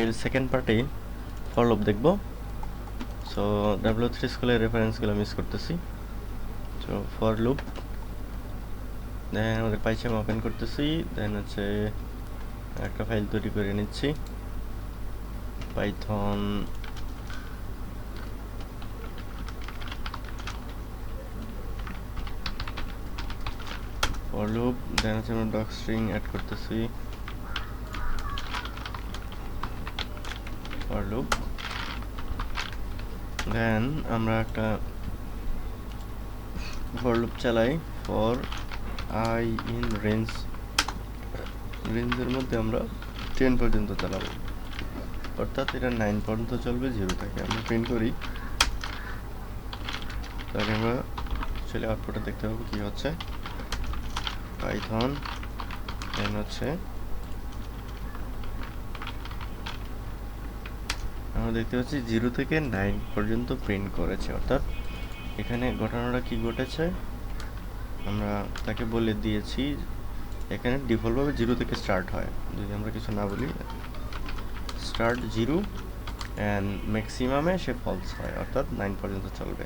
এর সেকেন্ড পার্টে for loop দেখব। সো W3 স্কুলের রেফারেন্সগুলো মিস করতেছি। সো ফর লুপ, দেন আমাদের পাইথন ওপেন করতেছি, দেন হচ্ছে একটা ফাইল তৈরি করে নিচ্ছি, পাইথন ফর লুপ, দেন হচ্ছে আমরা ডক স্ট্রিং অ্যাড করতেছি ফর লুপ, দেন আমরা একটা ফর লুপ চালাই ফর আই ইন রেঞ্জের মধ্যে আমরা 10 পর্যন্ত চালাবো, অর্থাৎ এটা 9 পর্যন্ত চলবে 0 থেকে। আমরা প্রিন্ট করি, তাহলে আমরা চলে আউটপুটে দেখতে পাবো কি হচ্ছে। পাইথন দেন হচ্ছে আমরা দেখতে পাচ্ছি 0 থেকে 9 পর্যন্ত প্রিন্ট করেছে, অর্থাৎ এখানে ঘটনাটা কি ঘটেছে, আমরা তাকে বলে দিয়েছি এখানে ডিফল্টভাবে 0 থেকে স্টার্ট হয়, যদি আমরা কিছু না বলি স্টার্ট 0 অ্যান্ড ম্যাক্সিমামে সে ফলস হয়, অর্থাৎ 9 পর্যন্ত চলবে।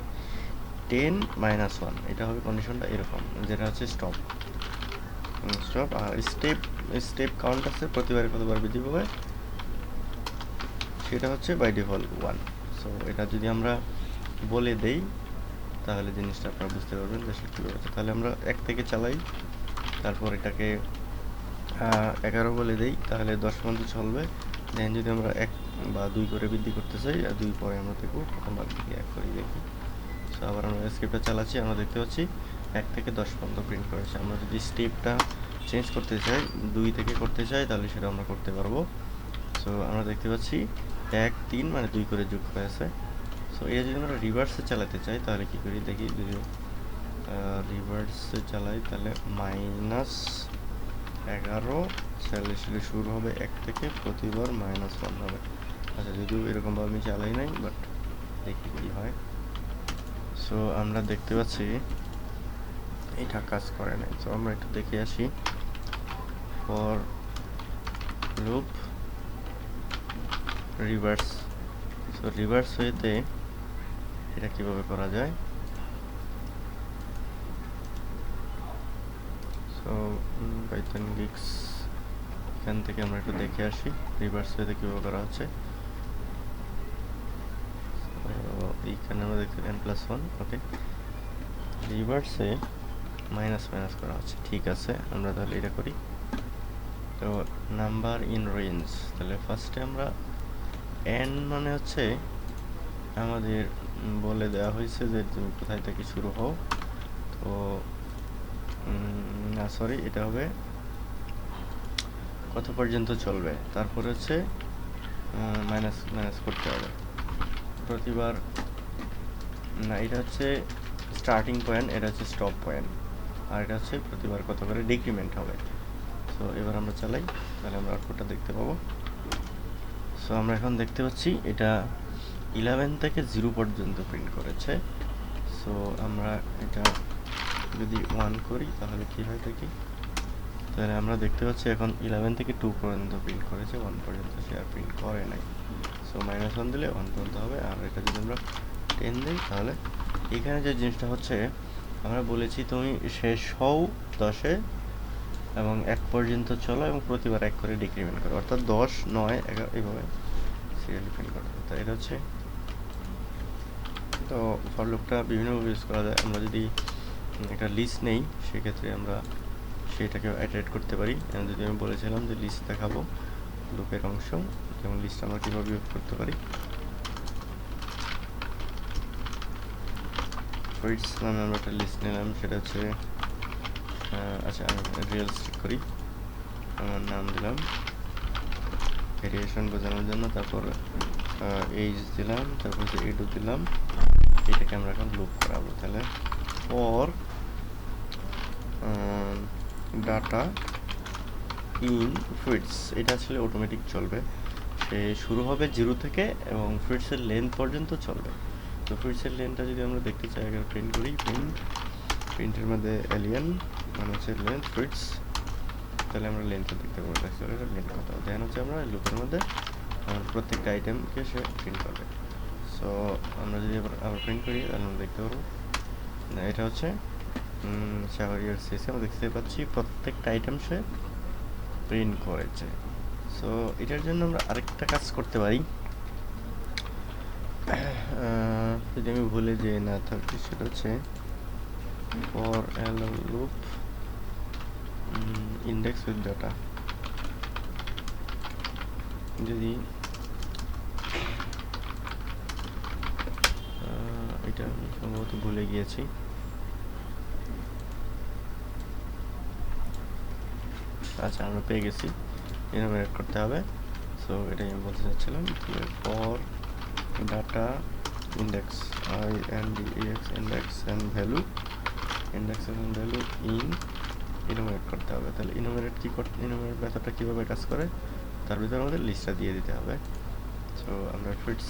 10 - 1 এটা হবে কন্ডিশনটা এরকম, যেটা হচ্ছে স্টপ। আর স্টেপ কাউন্ট আছে প্রতিবারে কতবার বৃদ্ধি পাবে, সেটা হচ্ছে বাই ডিফল্ট 1। সো এটা যদি আমরা বলে দেই তাহলে জিনিসটা আপনারা বুঝতে পারবেন যে সেটা কীভাবে হচ্ছে। তাহলে আমরা 1 থেকে চালাই, তারপর এটাকে 11 বলে দেই, তাহলে 10 পর্যন্ত চলবে। দেন যদি আমরা 1 বা 2 করে বৃদ্ধি করতে চাই, আর 2 পরে আমরা দেখব প্রথমবার থেকে 1 করে দেখি। সো আবার আমরা স্ক্রিপ্টটা চালাচ্ছি, আমরা দেখতে পাচ্ছি 1 থেকে 10 পর্যন্ত প্রিন্ট করেছে। আমরা যদি স্টেপটা চেঞ্জ করতে চাই, 2 থেকে করতে চাই, তাহলে সেটা আমরা করতে পারবো। সো আমরা দেখতে পাচ্ছি 1 3 মানে 2 করে যোগ হয়েছে। সো এটা যদি আমরা রিভার্সে চালাতে চাই তাহলে কি করি দেখি, যদি রিভার্সে চালাই তাহলে -11 স্যালেশনে শুরু হবে 1 থেকে, প্রতিবার -1 হবে। আচ্ছা, যদিও এরকমভাবে আমি চালাই নাই, বাট দেখি কি হয়। সো আমরা দেখতে পাচ্ছি এটা কাজ করে নাই। সো আমরা একটু দেখে আসি for loop reverse. So reverse ওয়েতে এটা কিভাবে করা যায়। সো পাইথন গিক্স এখান থেকে আমরা একটু দেখে আসি রিভার্স ওয়েতে কীভাবে করা হচ্ছে। এইখানে আমরা দেখতে n+1, ওকে, রিভার্সে মাইনাস করা হচ্ছে, ঠিক আছে। আমরা তাহলে এটা করি। তো নাম্বার ইন রেঞ্জ, তাহলে ফার্স্টে আমরা n মানে হচ্ছে আমাদের বলে দেওয়া হয়েছে যে তুমি কোথায় থেকে শুরু হও। তো না সরি, এটা হবে কত পর্যন্ত চলবে, তারপর হচ্ছে মাইনাস করতে হবে প্রতিবার। না, এটা হচ্ছে স্টার্টিং পয়েন্ট, এটা হচ্ছে স্টপ পয়েন্ট, আর এটা হচ্ছে প্রতিবার কত করে ডিক্রিমেন্ট হবে। সো এবার আমরা চালাই, তাহলে আমরা আউটপুটটা দেখতে পাবো। সো আমরা এখন দেখতে পাচ্ছি এটা 11 থেকে 0 পর্যন্ত প্রিন্ট করেছে। সো আমরা এটা যদি 1 করি তাহলে কি হয় দেখি, তাহলে আমরা দেখতে পাচ্ছি এখন 11 থেকে 2 পর্যন্ত প্রিন্ট করেছে, 1 পর্যন্ত সে আর প্রিন্ট করে নাই। সো -1 দিলে 1 পর্যন্ত হবে, আর এটা যদি আমরা 10 দিই তাহলে এখানে যে জিনিসটা হচ্ছে, আমরা বলেছি তুমি শেষ হও 10-এ এবং 1 পর্যন্ত চলো এবং প্রতিবার 1 করে ডিক্রিমেন্ট করো, অর্থাৎ 10 9 11 এইভাবে সিরিয়ালি প্রিন্ট করো। তো এটা হচ্ছে, তো ফর লুপটা বিভিন্নভাবে ইউজ করা যায়। আমরা যদি একটা লিস্ট নেই সেক্ষেত্রে আমরা সেটাকে ইটারেট করতে পারি। যদি আমি বলেছিলাম যে লিস্ট দেখাবো লুপের অংশ, যেমন লিস্ট আমরা কীভাবে ইউজ করতে পারি। ফিটস নামে আমরা একটা লিস্ট নিলাম, সেটা হচ্ছে আচ্ছা আমি রিয়েলিস্টিক করি, আমার নাম দিলাম ভেরিয়েশন বোঝানোর জন্য, তারপর এইজ দিলাম, তারপর হচ্ছে এডু দিলাম। এটাকে আমরা এখন লুপ করাবো। তাহলে ফর ডাটা ইন ফিটস, এটা আসলে অটোমেটিক চলবে, সে শুরু হবে 0 থেকে এবং ফিটসের লেন্থ পর্যন্ত চলবে। তো ফিটসের লেন্থটা যদি আমরা দেখতে চাই, আগে প্রিন্ট করি, প্রিন্টের মধ্যে এলিয়ান মানে হচ্ছে লেন্থ ফিটস, তাহলে আমরা লেন্থটা দেখতে পাবো, লেন্থ কত। দেন হচ্ছে আমরা লুপের মধ্যে প্রত্যেকটা আইটেমকে সে প্রিন্ট করবে। সো আমরা যদি আবার প্রিন্ট করি তাহলে আমরা দেখতে পারবো এটা হচ্ছে শাহরিয়ার সিএসি। আমরা দেখতে পাচ্ছি প্রত্যেকটা আইটেম সে প্রিন্ট করেছে। সো এটার জন্য আমরা আরেকটা কাজ করতে পারি, যদি আমি ভুলে যে না থাকি, সেটা হচ্ছে for loop index with data. যদি এটা আমি সম্ভবত ভুলে গিয়েছি, আচ্ছা আমরা পেয়ে গেছি, ইনোভেট করতে হবে। সো এটাই আমি বলতে চাচ্ছিলাম, for data index INDEX index and value, index এবং ভ্যালু ইন ইনোভেট করতে হবে। তাহলে ইনোভেট ইনোভেট মেথডটা কীভাবে কাজ করে, তার ভিতরে আমাদের লিস্টটা দিয়ে দিতে হবে। সো আমরা ফিটস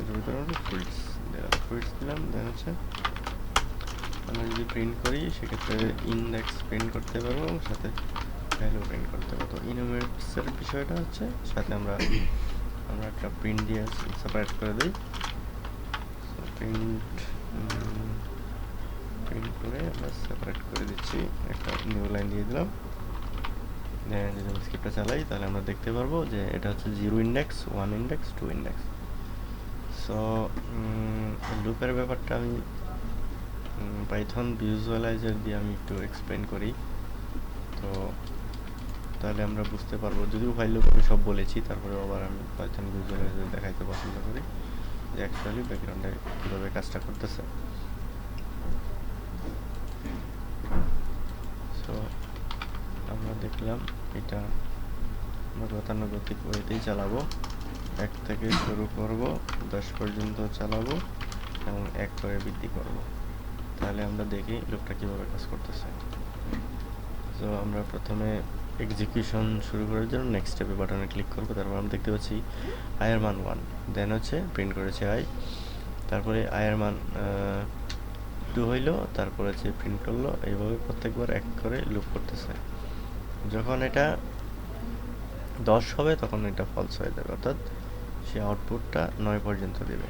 এর ভিতরে আমরা ফিটস দিলাম। দেন হচ্ছে আমরা যদি প্রিন্ট করি সেক্ষেত্রে ইন্ডেক্স প্রিন্ট করতে পারবো এবং সাথে ভ্যালু প্রিন্ট করতে পারবো। তো ইনোভেটসের বিষয়টা হচ্ছে সাথে আমরা একটা প্রিন্ট দিয়ে সেপারেট করে দিই। প্রিন্ট করে আমরা সেপারেট করে দিচ্ছি, একটা নিউ লাইন দিয়ে দিলাম। দেন যদি আমি স্ক্রিপ্টটা চালাই তাহলে আমরা দেখতে পারবো যে এটা হচ্ছে 0 ইন্ডেক্স, 1 ইন্ডেক্স, 2 ইন্ডেক্স। সো লুপের ব্যাপারটা আমি পাইথন ভিজুয়ালাইজার দিয়ে আমি একটু এক্সপ্লেন করি, তো তাহলে আমরা বুঝতে পারবো। যদিও ফাইল লুপ আমি সব বলেছি, তারপরে আবার আমি পাইথন ভিজুয়ালাইজার দেখাইতে পছন্দ করি যে অ্যাকচুয়ালি ব্যাকগ্রাউন্ডে কীভাবে কাজটা করতেছে। সো আমরা দেখলাম এটা আমরা গতানুগতিক ওয়েতেই চালাবো, 1 থেকে শুরু করব, 10 পর্যন্ত চালাবো এবং 1 করে বৃদ্ধি করব। তাহলে আমরা দেখি লুপটা কীভাবে কাজ করতেছে। সো আমরা প্রথমে এক্সিকিউশন শুরু করার জন্য নেক্সট স্টেপে বাটনে ক্লিক করবো। তারপর আমরা দেখতে পাচ্ছি আয়ের মান 1, দেন হচ্ছে প্রিন্ট করেছে আই, তারপরে আয়ের মান 2 হইলো, তারপর হচ্ছে প্রিন্ট করলো। এইভাবে প্রত্যেকবার 1 করে লুপ করতেছে। যখন এটা 10 হবে তখন এটা ফলস হয়ে যাবে, অর্থাৎ সে আউটপুটটা 9 পর্যন্ত দেবে।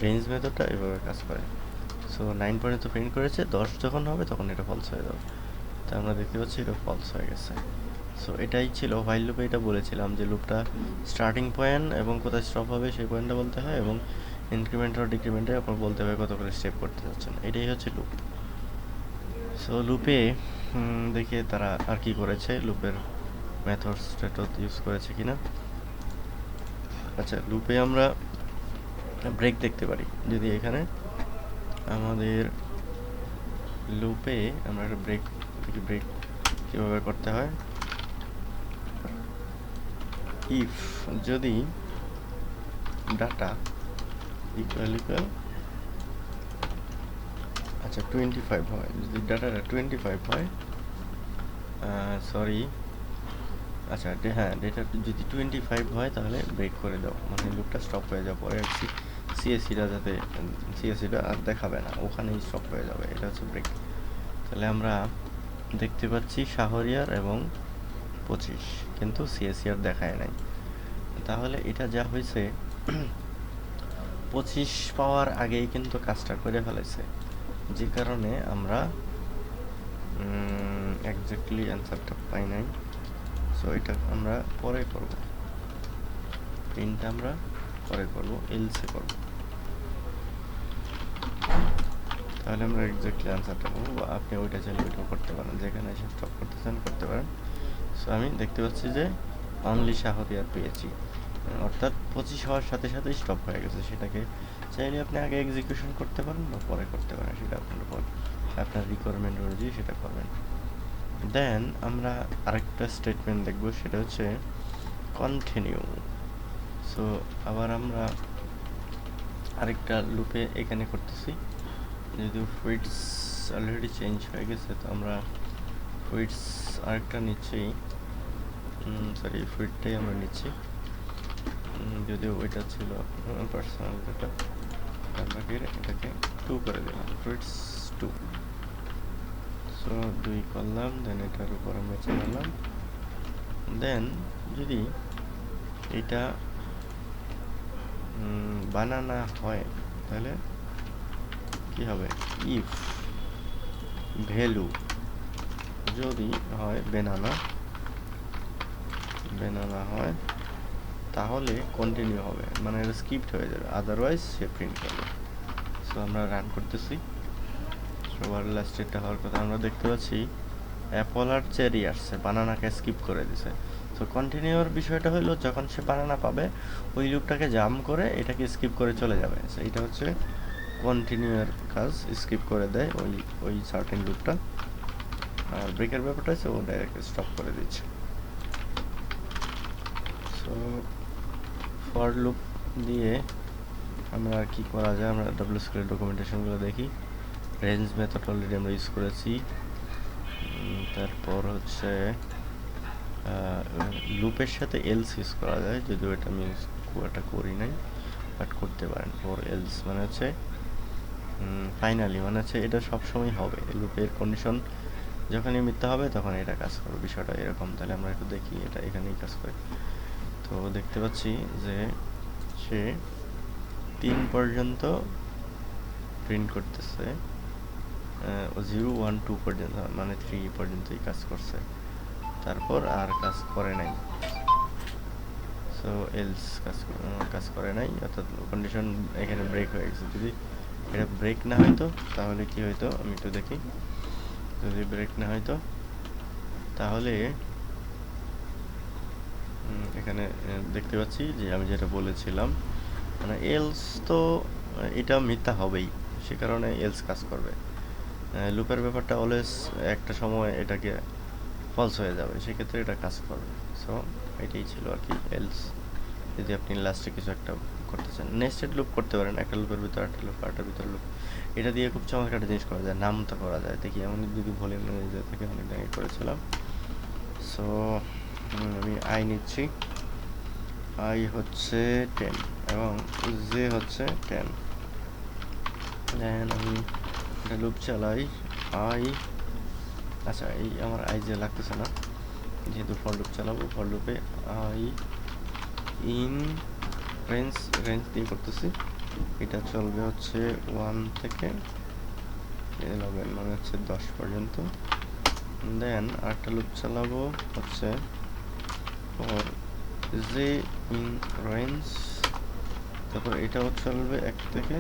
রেঞ্জ মেথডটা এভাবে কাজ করে। সো 9 পর্যন্ত প্রিন্ট করেছে, 10 যখন হবে তখন এটা ফলস হয়ে যাবে। তা আমরা দেখতে পাচ্ছি এটা ফলস হয়ে গেছে। সো এটাই ছিল হোয়াইল লুপে। এটা বলেছিলাম যে লুপটা স্টার্টিং পয়েন্ট এবং কোথায় স্টপ হবে সেই পয়েন্টটা বলতে হয়, এবং ইনক্রিমেন্ট আর ডিক্রিমেন্টে আপনার বলতে হবে কত করে স্টেপ করতে যাচ্ছেন। এটাই হচ্ছে লুপ। সো লুপে দেখে তারা আর কি করেছে, লুপের মেথডস ইউজ করেছে কিনা। আচ্ছা, লুপে আমরা ব্রেক দেখতে পারি। যদি এখানে আমাদের লুপে আমরা একটা ব্রেক দেখি, ব্রেক কীভাবে করতে হয়। ইফ যদি ডাটা ইকুয়াল আচ্ছা 25 হয়, যদি ডাটাটা 25 হয়, সরি আচ্ছা হ্যাঁ, ডেটা যদি 25 হয় তাহলে ব্রেক করে দাও, মানে লুপটা স্টপ হয়ে যাওয়ার পরে আর সিএসিটা যাতে সিএসিটা আর দেখাবে না, ওখানেই স্টপ হয়ে যাবে। এটা হচ্ছে ব্রেক। তাহলে আমরা দেখতে পাচ্ছি শাহরিয়ার এবং 25, কিন্তু সিএসিআর দেখায় নাই। তাহলে এটা যা হয়েছে 25 পাওয়ার আগেই কিন্তু কাজটা করে ফেলেছে, যে কারণে আমরা এক্স্যাক্টলি অ্যান্সারটা পাই নাই। সো এটা আমরা পরে করব, প্রিন্টটা আমরা পরে করব, এলসে করব। তাহলে আমরা এক্স্যাক্টলি অ্যান্সারটা পাবো। বা আপনি ওইটা চাইলে ওইটাও করতে পারেন, যেখানে এসে স্টপ করতেছেন করতে পারেন। সো আমি দেখতে পাচ্ছি যে অনলি শাহরিয়ার পেয়েছি, অর্থাৎ 25 হওয়ার সাথে সাথেই স্টপ হয়ে গেছে। সেটাকে চাইলে আপনি আগে এক্সিকিউশন করতে পারেন বা পরে করতে পারেন, সেটা আপনার উপর, আপনার রিকোয়ারমেন্ট অনুযায়ী সেটা করবেন। দেন আমরা আরেকটা স্টেটমেন্ট দেখব, সেটা হচ্ছে কন্টিনিউ। সো আবার আমরা আরেকটা লুপে এখানে করতেছি, যেহেতু ফিটস অলরেডি চেঞ্জ হয়ে গেছে, তো আমরা ফিটস আরেকটা নিচ্ছি, সরি ফিটটাই আমরা নিচ্ছি, যদিও ওইটা ছিল পার্সোনাল ডাটা। আমরা এটাকে 2 করে দিলাম, ফিটস 2। সো 2 করলাম, দেন এটার উপর আমরা চালালাম। দেন যদি এটা বানানা হয় তাহলে কি হবে, ইফ ভ্যালু যদি হয় বেনানা হয় তাহলে কন্টিনিউ হবে, মানে এটা স্কিপড হয়ে যাবে, আদারওয়াইজ সে প্রিন্ট করবে। সো আমরা রান করতেছি, সবার লাস্টেরটা হওয়ার কথা। আমরা দেখতে পাচ্ছি অ্যাপল আর চেরি আসছে, বানানাকে স্কিপ করে দিছে। সো কন্টিনিউর বিষয়টা হলো যখন সে বানানা পাবে ওই লুপটাকে জাম্প করে এটাকে স্কিপ করে চলে যাবে। সো এটা হচ্ছে কন্টিনিউর কাজ, স্কিপ করে দেয় ওই সার্টেন লুপটা। আর ব্রেকের ব্যাপারটা হচ্ছে ও ডাইরেক্ট স্টপ করে দিচ্ছে। সো ফর লুপ দিয়ে আমরা আর কি করা যায়, আমরা ডব্লিউএসকিউএল ডকুমেন্টেশনগুলো দেখি। রেঞ্জ মেথড অলরেডি আমরা ইউজ করেছি। তারপর হচ্ছে লুপের সাথে এলস ইউজ করা যায়, যদিও এটা আমি খুব একটা করি নাই, বাট করতে পারেন। ফর এলস মানে হচ্ছে ফাইনালি, মানে হচ্ছে এটা সবসময় হবে, লুপের কন্ডিশন যখনই মিথ্যা হবে তখন এটা কাজ করবে, বিষয়টা এরকম। তাহলে আমরা একটু দেখি এটা এখানেই কাজ করে। তো দেখতে পাচ্ছি যে সে 3 পর্যন্ত প্রিন্ট করতেছে, 0 1 2 পর্যন্ত, মানে 3 পর্যন্তই কাজ করছে, তারপর আর কাজ করে নাই। সো এলস কাজ করে নাই, অর্থাৎ কন্ডিশন এখানে ব্রেক হয়ে গেছে। যদি এটা ব্রেক না হইতো তাহলে কি হইতো আমি একটু দেখি। যদি ব্রেক না হইতো তাহলে এখানে দেখতে পাচ্ছি যে আমি যেটা বলেছিলাম, মানে এলস তো এটা মিথ্যা হবেই, সে কারণে এলস কাজ করবে। লুপের ব্যাপারটা অলওয়েজ একটা সময় এটাকে ফলস হয়ে যাবে, সেক্ষেত্রে এটা কাজ করবে। সো এটাই ছিল আর কি এলস। যদি আপনি লাস্টে কিছু একটা করতে চান, নেস্টেড লুপ করতে পারেন, একটা লুপের ভিতরে একটা লুপ, আরেকটার ভিতরে লুপ। এটা দিয়ে খুব চমৎকার একটা জিনিস করা যায়, নামতা করা যায়। দেখি এমন যদি ভলিউম ম্যানেজার থেকে অনেক আগে করেছিলাম। সো আমি আই নিচ্ছি, আই হচ্ছে 10 এবং জে হচ্ছে 10। দেন আমি একটা লুপ চালাই, আই, আচ্ছা এই আমার আই যে লাগতেছে না, যেহেতু ফর লুপ চালাবো, ফর লুপে আই ইন রেঞ্জ দিয়ে করতেছি। এটা চলবে হচ্ছে 1 থেকে 11, মানে হচ্ছে 10 পর্যন্ত। দেন আরেকটা লুপ চালাবো হচ্ছে ফর জে ইন রেঞ্জ, তারপর এটাও চলবে 1 থেকে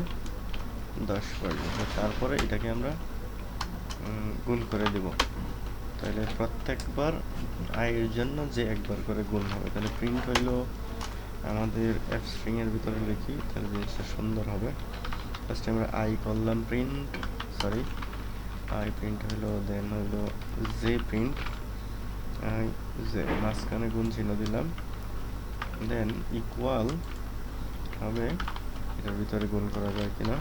10 পর্যন্ত। তারপরে এটাকে আমরা গুণ করে দিব, তাহলে প্রত্যেকবার আই এর জন্য যে একবার করে গুণ হবে। তাহলে প্রিন্ট হইলো আমাদের এফ স্ট্রিং এর ভিতরে লিখি, তাহলে জিনিসটা সুন্দর হবে। ফার্স্টে আমরা আই করলাম প্রিন্ট, সরি আই প্রিন্ট হইলো, দেন হইলো জে প্রিন্ট, আই জে মাঝখানে গুণ চিহ্ন দিলাম, দেন ইকুয়াল হবে, এটার ভিতরে গুণ করা যায় কিনা,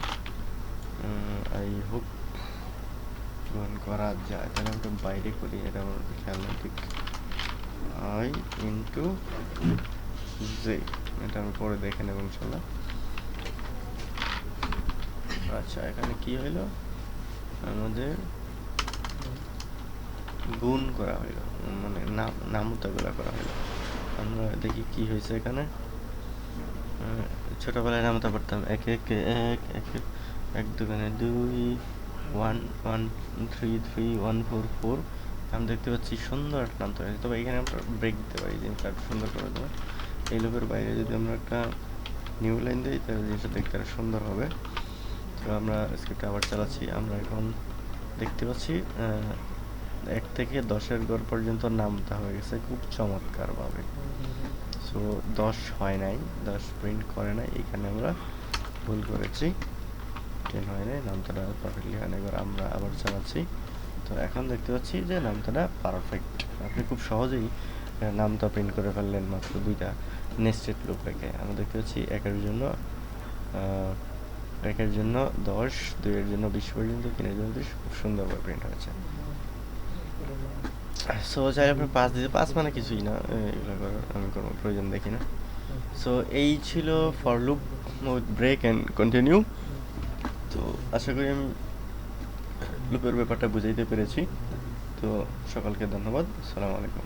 আই হোপ গুণ করা যায়। তাহলে আমরা বাইরে করি, এটা আমার খেয়াল নেই ঠিক। আই ইন্টু জে, এটা আমি পরে দেখে নেব ইনশাল্লাহ। আচ্ছা এখানে কি হইলো, আমাদের গুণ করা হইলো, মানে নামতাগুলা করা হইলো। আমরা দেখি কি হয়েছে এখানে। ছোটবেলায় নামতা পড়তাম, 1 1 1 1 1 2 2 1 1 3 3 1 4 4। আমি দেখতে পাচ্ছি সুন্দর একটা নামতা হয়েছে, তবে এখানে আমরা ব্রেক দিতে পারি, জিনিসটা একটু সুন্দর করে দেবো। এই লুপের বাইরে যদি আমরা একটা নিউ লাইন দিই তাহলে জিনিসটা দেখতে আরো সুন্দর হবে। তো আমরা স্ক্রিপ্টটা আবার চালাচ্ছি, আমরা এখন দেখতে পাচ্ছি 1 থেকে 10-এর ঘর পর্যন্ত নামতা হয়ে গেছে খুব চমৎকারভাবে। সো 10 হয় নাই, 10 প্রিন্ট করে নাই, এখানে আমরা ভুল করেছি, 10 হয় নাই, নামতাটা পারফেক্টলি হয় না। এবার আমরা আবার চালাচ্ছি, তো এখন দেখতে পাচ্ছি যে নামতাটা পারফেক্ট। আপনি খুব সহজেই নামতা প্রিন্ট করে ফেললেন মাত্র 2টা নেস্টেড লুপ রেখে। আমরা দেখতে পাচ্ছি 1-এর জন্য 10, 2-এর জন্য 20 পর্যন্ত, 3-এর জন্য 30, খুব সুন্দরভাবে প্রিন্ট হয়েছে। সো চাইলে আপনি 5 দিতে, 5 মানে কিছুই না, এগুলো করার আমি কোনো প্রয়োজন দেখি না। সো এই ছিল for loop with break and continue. তো আশা করি আমি লুপের ব্যাপারটা বুঝাইতে পেরেছি। তো সকলকে ধন্যবাদ, আসসালামু আলাইকুম।